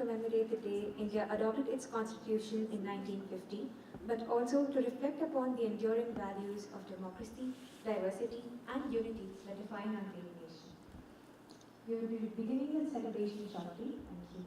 commemorate the day India adopted its constitution in 1950, but also to reflect upon the enduring values of democracy, diversity, and unity that define our great nation. We will be beginning the celebration shortly. Thank you.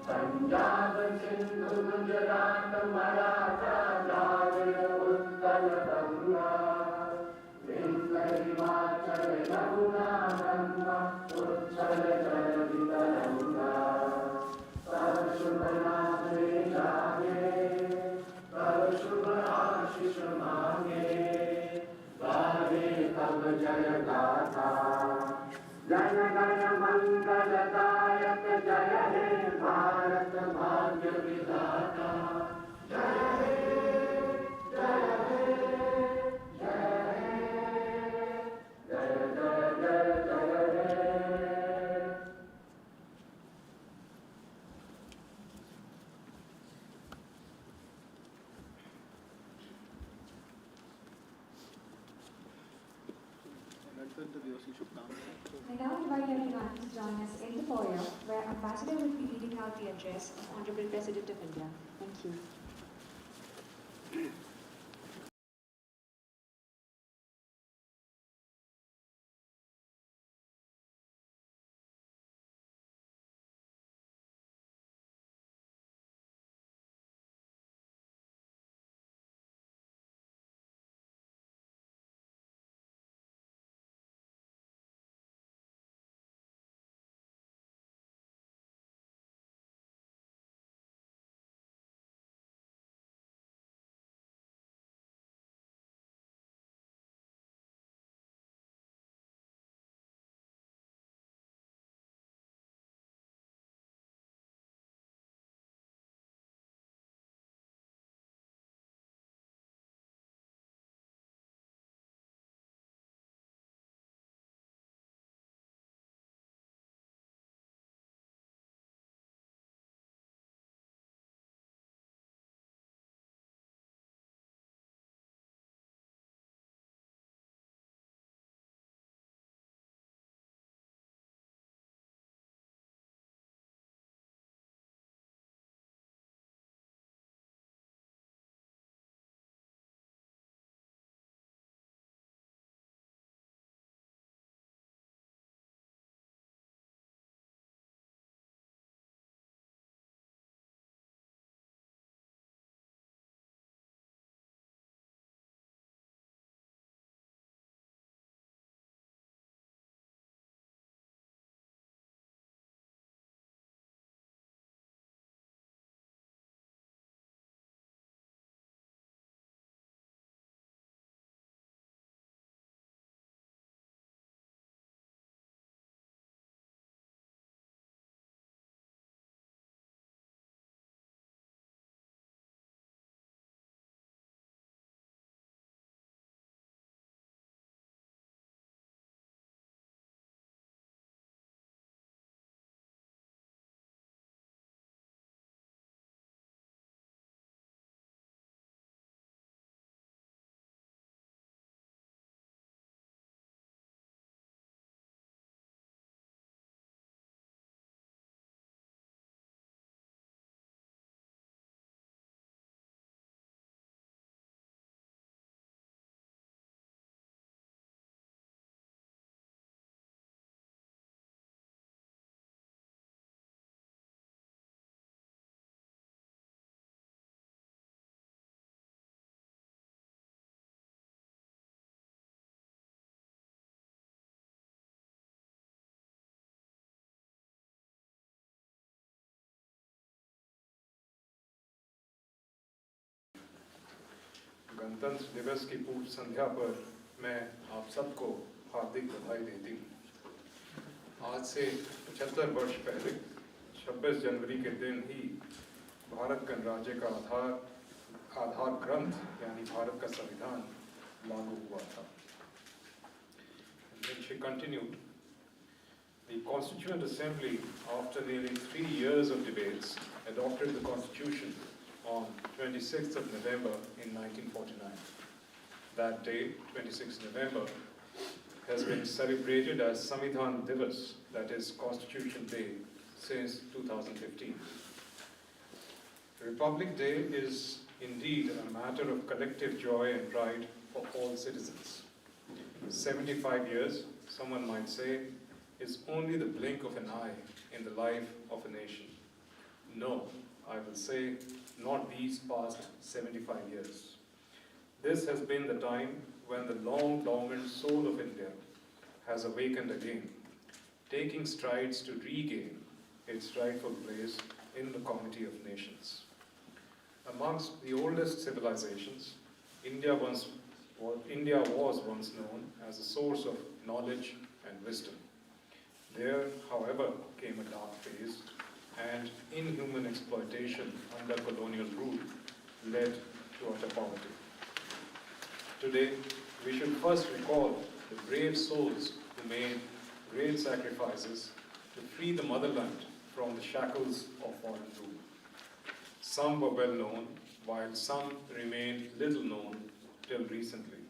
Punjab Sindhu Gujarat Maratha Dravida Utkal Ganga Vindhya Himachal Yamuna Ganga उच्छल जलधि तरंगा तब शुभ नाम ले जागे तब शुभ आशीष मांगे गावे तब जय गाथा जन गण मंगलदायक जय हे भारत भाग्य विधाता जय हे जय हे जय हे जय जय जय जय हे। I now invite everyone to join us in the foyer, where Ambassador will be reading out the address of Honorable President of India. Thank you. गणतंत्र दिवस की पूर्व संध्या पर मैं आप सबको हार्दिक बधाई देती हूँ। आज से 75 वर्ष पहले 26 जनवरी के दिन ही भारत गणराज्य का आधार ग्रंथ यानी भारत का संविधान लागू हुआ था। Then she continued, the Constituent Assembly, after nearly 3 years of debates, adopted the Constitution on 26th of November in 1949. That day, 26th November, has been celebrated as Samvidhan Divas, that is Constitution Day, since 2015. Republic Day is indeed a matter of collective joy and pride for all citizens. 75 years, someone might say, is only the blink of an eye in the life of a nation. No, I will say, not these past 75 years. This has been the time when the long-dormant soul of India has awakened again, taking strides to regain its rightful place in the comity of nations. Amongst the oldest civilizations, India was once known as a source of knowledge and wisdom. There, however, came a dark phase, and inhuman exploitation under colonial rule led to utter poverty. Today, we should first recall the brave souls who made great sacrifices to free the motherland from the shackles of foreign rule. Some were well known, while some remained little known till recently.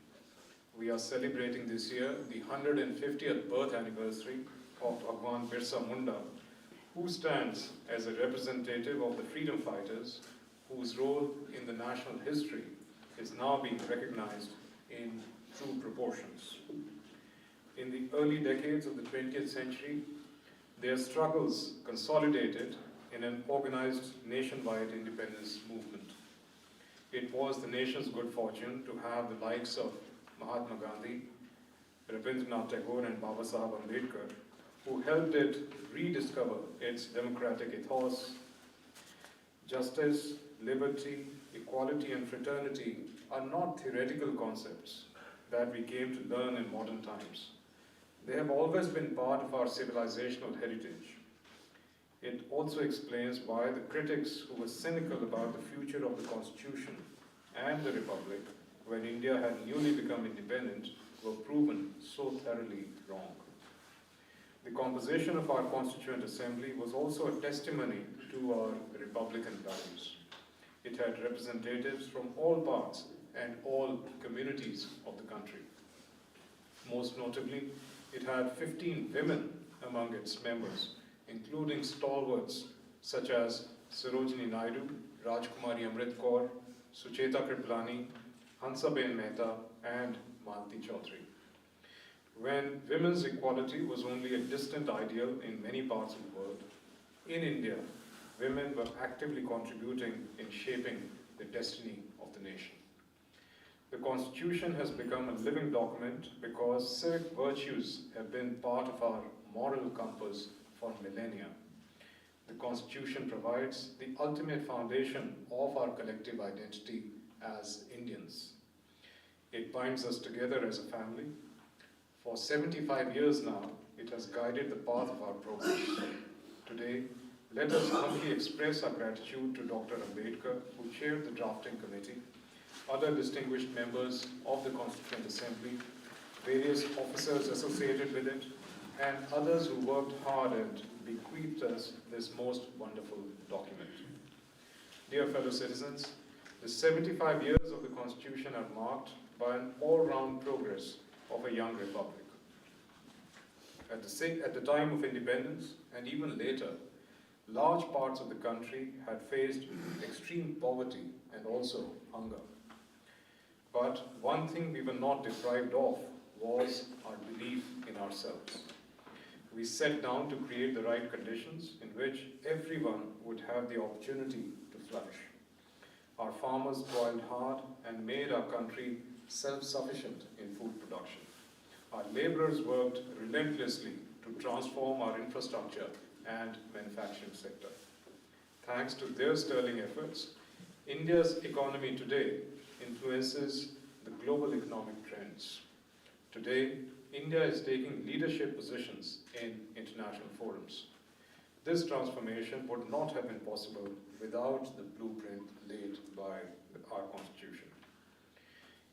We are celebrating this year the 150th birth anniversary of Bhagwan Birsa Munda, who stands as a representative of the freedom fighters whose role in the national history is now being recognized in true proportions. In the early decades of the 20th century, their struggles consolidated in an organized nationwide independence movement. It was the nation's good fortune to have the likes of Mahatma Gandhi, Rabindranath Tagore and Baba Saheb Ambedkar, who helped it rediscover its democratic ethos. Justice, liberty, equality and fraternity are not theoretical concepts that we came to learn in modern times. They have always been part of our civilizational heritage. It also explains why the critics who were cynical about the future of the Constitution and the Republic when India had newly become independent were proven so thoroughly wrong. The composition of our Constituent Assembly was also a testimony to our Republican values. It had representatives from all parts and all communities of the country. Most notably, it had 15 women among its members, including stalwarts such as Sarojini Naidu, Rajkumari Amrit Kaur, Sucheta Kriplani, Hansaben Mehta, and Malti Chaudhary. When women's equality was only a distant ideal in many parts of the world, in India, women were actively contributing in shaping the destiny of the nation. The Constitution has become a living document because civic virtues have been part of our moral compass for millennia. The Constitution provides the ultimate foundation of our collective identity as Indians. It binds us together as a family. For 75 years now, it has guided the path of our progress. Today, let us humbly express our gratitude to Dr. Ambedkar, who chaired the drafting committee, other distinguished members of the Constituent Assembly, various officers associated with it, and others who worked hard and bequeathed us this most wonderful document. Dear fellow citizens, the 75 years of the Constitution are marked by an all-round progress of a young republic. At the time of independence, and even later, large parts of the country had faced extreme poverty and also hunger. But one thing we were not deprived of was our belief in ourselves. We set down to create the right conditions in which everyone would have the opportunity to flourish. Our farmers toiled hard and made our country self-sufficient in food production. Our laborers worked relentlessly to transform our infrastructure and manufacturing sector. Thanks to their sterling efforts, India's economy today influences the global economic trends. Today, India is taking leadership positions in international forums. This transformation would not have been possible without the blueprint laid by our Constitution.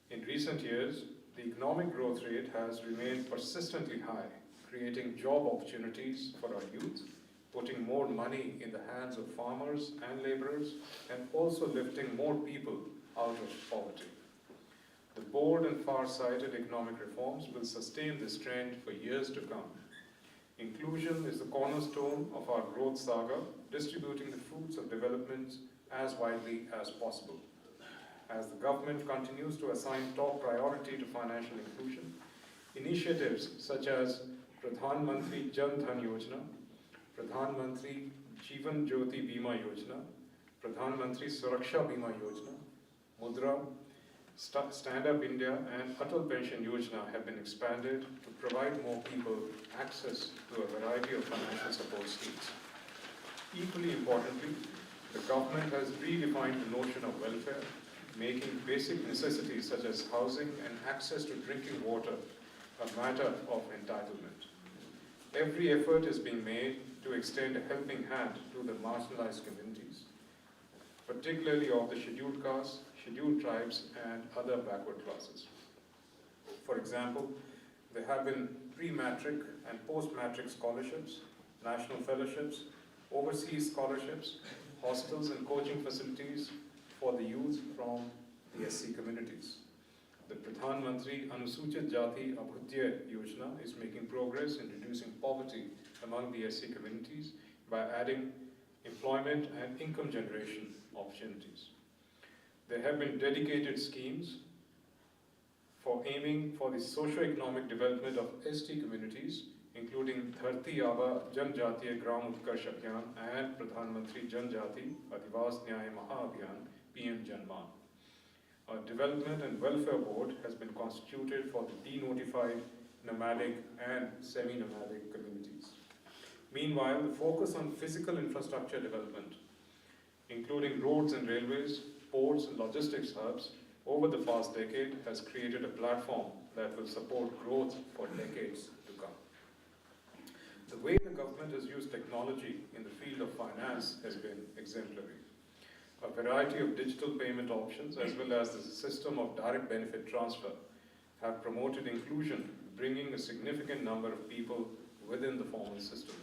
In recent years, the economic growth rate has remained persistently high, creating job opportunities for our youth, putting more money in the hands of farmers and laborers, and also lifting more people out of poverty. The bold and far-sighted economic reforms will sustain this trend for years to come. Inclusion is the cornerstone of our growth saga, distributing the fruits of development as widely as possible. As the government continues to assign top priority to financial inclusion, initiatives such as Pradhan Mantri Jan Dhan Yojana, Pradhan Mantri Jeevan Jyoti Bima Yojana, Pradhan Mantri Suraksha Bima Yojana, Mudra, Stand Up India and Atal Pension Yojana have been expanded to provide more people access to a variety of financial support schemes. Equally importantly, the government has redefined the notion of welfare, making basic necessities such as housing and access to drinking water a matter of entitlement. Every effort is being made to extend a helping hand to the marginalized communities, particularly of the scheduled castes, scheduled tribes, and other backward classes. For example, there have been pre-matric and post-matric scholarships, national fellowships, overseas scholarships, hostels and coaching facilities for the youth from the SC communities. The Pradhan Mantri Anusuchit Jati Abhyudaya Yojana is making progress in reducing poverty among the SC communities by adding employment and income generation opportunities. There have been dedicated schemes for aiming for the socio-economic development of ST communities, including Dharti Aba Janjatiya Gram Utkarsh Abhiyan and Pradhan Mantri Janjati Adivas Nyaya Maha Abhiyan PM Janman. A development and welfare board has been constituted for the denotified, nomadic and semi-nomadic communities. Meanwhile, the focus on physical infrastructure development, including roads and railways, ports and logistics hubs, over the past decade has created a platform that will support growth for decades to come. The way the government has used technology in the field of finance has been exemplary. A variety of digital payment options as well as the system of direct benefit transfer have promoted inclusion, bringing a significant number of people within the formal system.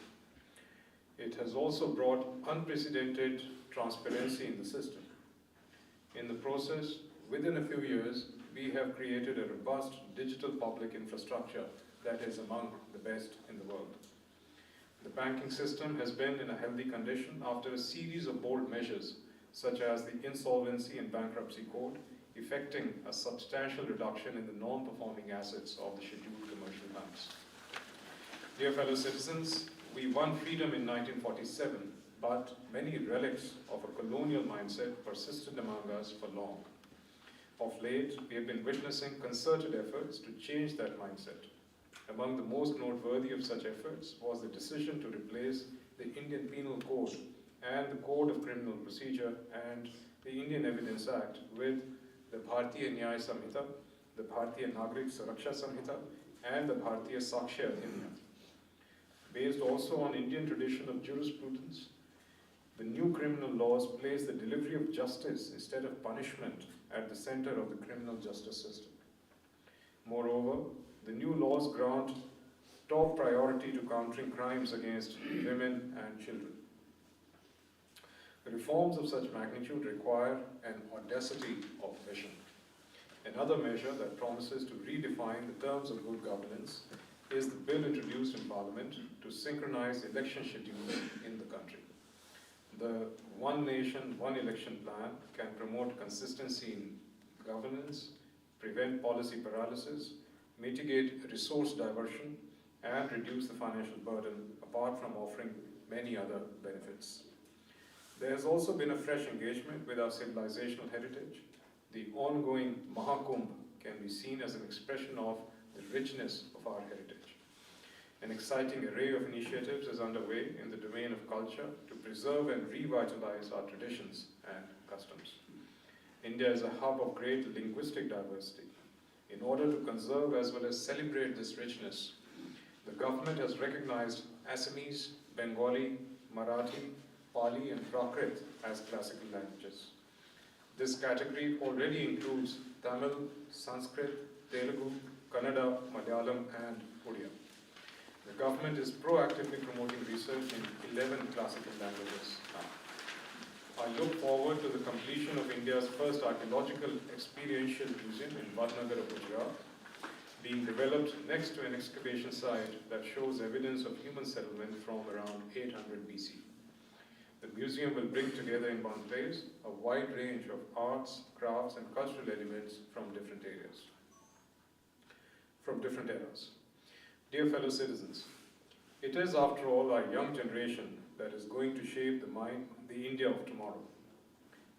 It has also brought unprecedented transparency in the system. In the process, within a few years, we have created a robust digital public infrastructure that is among the best in the world. The banking system has been in a healthy condition after a series of bold measures, such as the Insolvency and Bankruptcy Code, effecting a substantial reduction in the non-performing assets of the scheduled commercial banks. Dear fellow citizens, we won freedom in 1947, but many relics of a colonial mindset persisted among us for long. Of late, we have been witnessing concerted efforts to change that mindset. Among the most noteworthy of such efforts was the decision to replace the Indian Penal Code and the Code of Criminal Procedure and the Indian Evidence Act with the Bharatiya Nyaya Samhita, the Bharatiya Nagrik Suraksha Samhita, and the Bharatiya Sakshya Adhiniyam. Based also on Indian tradition of jurisprudence, the new criminal laws place the delivery of justice instead of punishment at the center of the criminal justice system. Moreover, the new laws grant top priority to countering crimes against women and children. The reforms of such magnitude require an audacity of vision. Another measure that promises to redefine the terms of good governance is the bill introduced in Parliament to synchronize election schedules in the country. The One Nation, One Election plan can promote consistency in governance, prevent policy paralysis, mitigate resource diversion, and reduce the financial burden, apart from offering many other benefits. There has also been a fresh engagement with our civilizational heritage. The ongoing Mahakumbh can be seen as an expression of the richness of our heritage. An exciting array of initiatives is underway in the domain of culture to preserve and revitalize our traditions and customs. India is a hub of great linguistic diversity. In order to conserve as well as celebrate this richness, the government has recognized Assamese, Bengali, Marathi, Pali and Prakrit as classical languages. This category already includes Tamil, Sanskrit, Telugu, Kannada, Malayalam and Odia. The government is proactively promoting research in 11 classical languages now. I look forward to the completion of India's first archaeological experiential museum in Vadnagar, Gujarat, being developed next to an excavation site that shows evidence of human settlement from around 800 BC. The museum will bring together in one place a wide range of arts, crafts and cultural elements from different areas. From different eras. Dear fellow citizens, it is after all our young generation that is going to shape the India of tomorrow.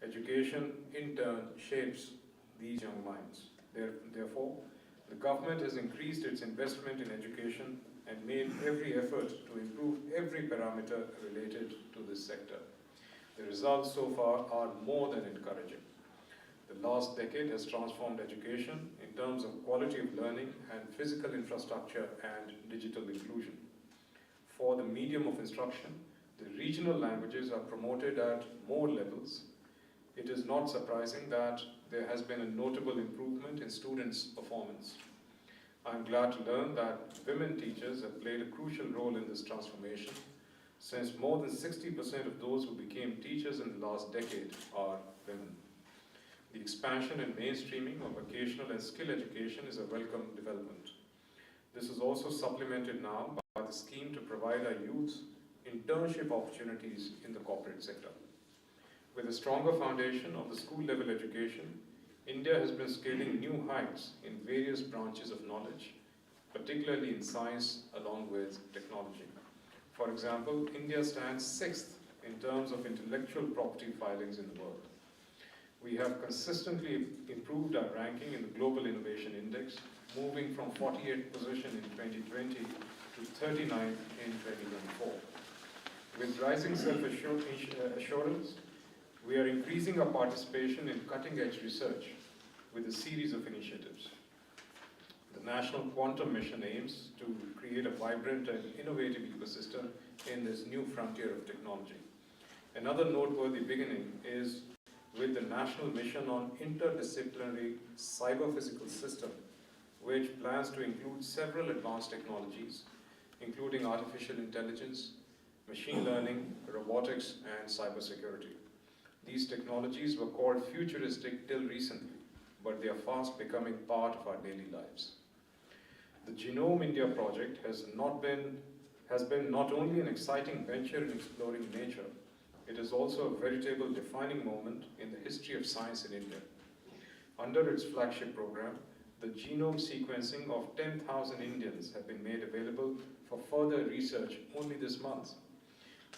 Education in turn shapes these young minds. Therefore, the government has increased its investment in education and made every effort to improve every parameter related to this sector. The results so far are more than encouraging. The last decade has transformed education in terms of quality of learning and physical infrastructure and digital inclusion. For the medium of instruction, the regional languages are promoted at more levels. It is not surprising that there has been a notable improvement in students' performance. I am glad to learn that women teachers have played a crucial role in this transformation, since more than 60% of those who became teachers in the last decade are women. The expansion and mainstreaming of vocational and skill education is a welcome development. This is also supplemented now by the scheme to provide our youths internship opportunities in the corporate sector. With a stronger foundation of the school-level education, India has been scaling new heights in various branches of knowledge, particularly in science along with technology. For example, India stands 6th in terms of intellectual property filings in the world. We have consistently improved our ranking in the Global Innovation Index, moving from 48th position in 2020 to 39th in 2024. With rising self-assurance, we are increasing our participation in cutting-edge research with a series of initiatives. The National Quantum Mission aims to create a vibrant and innovative ecosystem in this new frontier of technology. Another noteworthy beginning is with the National Mission on Interdisciplinary Cyber-Physical System, which plans to include several advanced technologies, including artificial intelligence, machine learning, robotics, and cybersecurity. These technologies were called futuristic till recently, but they are fast becoming part of our daily lives. The Genome India project has been not only an exciting venture in exploring nature, it is also a veritable defining moment in the history of science in India. Under its flagship program, the genome sequencing of 10,000 Indians have been made available for further research only this month.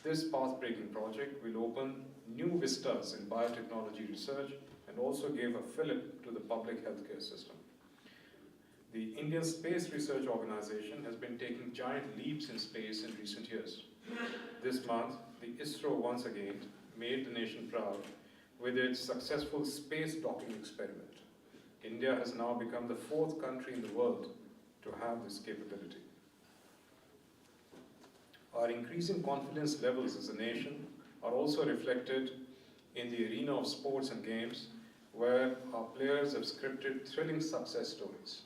This path-breaking project will open new vistas in biotechnology research and also gave a fillip to the public healthcare system. The Indian Space Research Organization has been taking giant leaps in space in recent years. This month, the ISRO once again made the nation proud with its successful space docking experiment. India has now become the 4th country in the world to have this capability. Our increasing confidence levels as a nation are also reflected in the arena of sports and games, where our players have scripted thrilling success stories.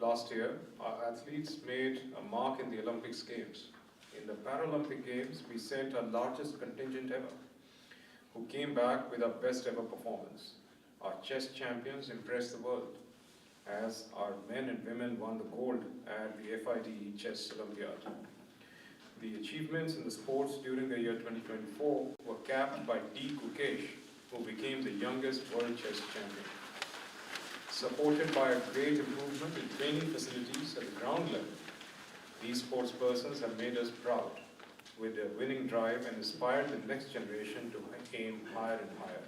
Last year, our athletes made a mark in the Olympics Games. In the Paralympic Games, we sent our largest contingent ever, who came back with our best ever performance. Our chess champions impressed the world, as our men and women won the gold at the FIDE Chess Olympiad. The achievements in the sports during the year 2024 were capped by D. Gukesh, who became the youngest world chess champion. Supported by a great improvement in training facilities at the ground level, these sportspersons have made us proud with their winning drive and inspired the next generation to aim higher and higher.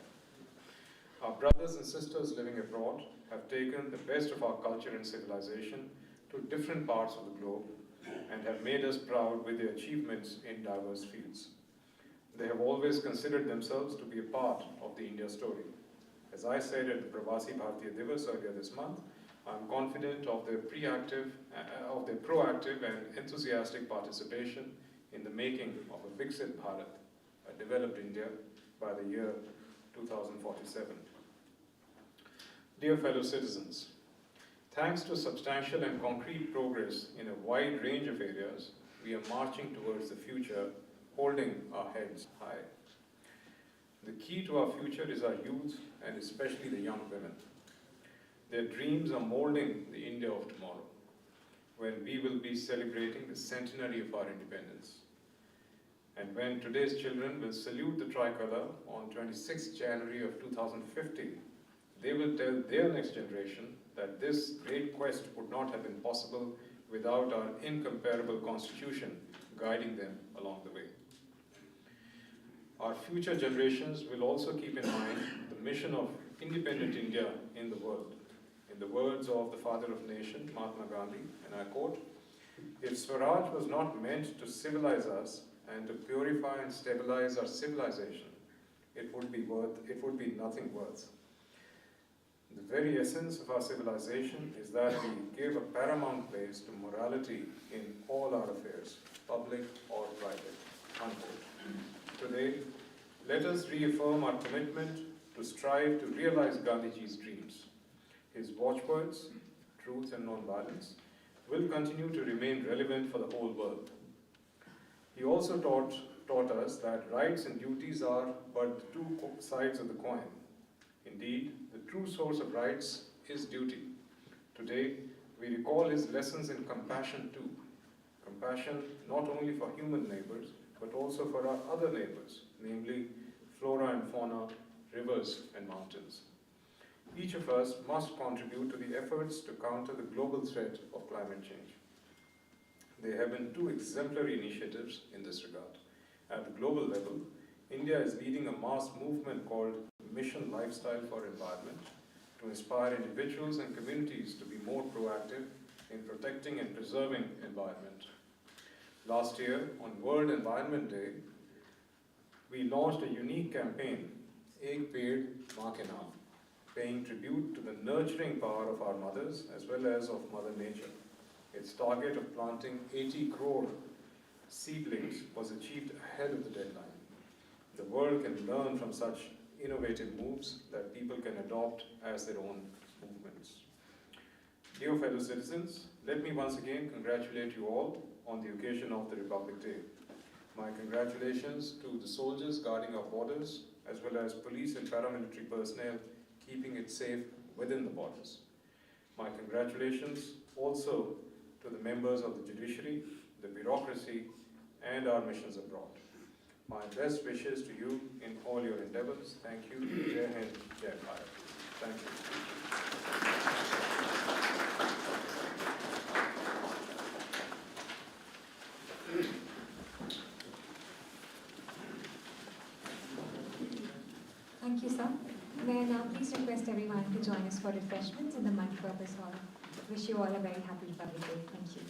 Our brothers and sisters living abroad have taken the best of our culture and civilization to different parts of the globe and have made us proud with their achievements in diverse fields. They have always considered themselves to be a part of the India story. As I said at the Pravasi Bharatiya Divas earlier this month, I'm confident of their proactive and enthusiastic participation in the making of a Viksit Bharat, a developed India, by the year 2047. Dear fellow citizens, thanks to substantial and concrete progress in a wide range of areas, we are marching towards the future, holding our heads high. The key to our future is our youth, and especially the young women. Their dreams are molding the India of tomorrow, when we will be celebrating the centenary of our independence. And when today's children will salute the tricolour on 26th January of 2050, they will tell their next generation that this great quest would not have been possible without our incomparable constitution guiding them along the way. Our future generations will also keep in mind the mission of independent India in the world. In the words of the father of nation, Mahatma Gandhi, and I quote, "If Swaraj was not meant to civilize us and to purify and stabilize our civilization, it would be nothing worth. The very essence of our civilization is that we give a paramount place to morality in all our affairs, public or private." Unquote. Today, let us reaffirm our commitment to strive to realize Gandhiji's dreams. His watchwords, truth and non-violence, will continue to remain relevant for the whole world. He also taught us that rights and duties are but two sides of the coin. Indeed, the true source of rights is duty. Today, we recall his lessons in compassion too. Compassion not only for human neighbors, but also for our other neighbors, namely flora and fauna, rivers and mountains. Each of us must contribute to the efforts to counter the global threat of climate change. There have been two exemplary initiatives in this regard. At the global level, India is leading a mass movement called Mission Lifestyle for Environment to inspire individuals and communities to be more proactive in protecting and preserving environment. Last year, on World Environment Day, we launched a unique campaign, Ek Ped Maa Ke Naam, paying tribute to the nurturing power of our mothers as well as of Mother Nature. Its target of planting 80 crore seedlings was achieved ahead of the deadline. The world can learn from such innovative moves that people can adopt as their own movements. Dear fellow citizens, let me once again congratulate you all on the occasion of the Republic Day. My congratulations to the soldiers guarding our borders, as well as police and paramilitary personnel keeping it safe within the borders. My congratulations also to the members of the judiciary, the bureaucracy, and our missions abroad. My best wishes to you in all your endeavors. Thank you. Jai Hind, Jai Bharat. Thank you. Thank you, sir. May I now please request everyone to join us for refreshments in the multipurpose hall. Wish you all a very happy Republic Day. Thank you.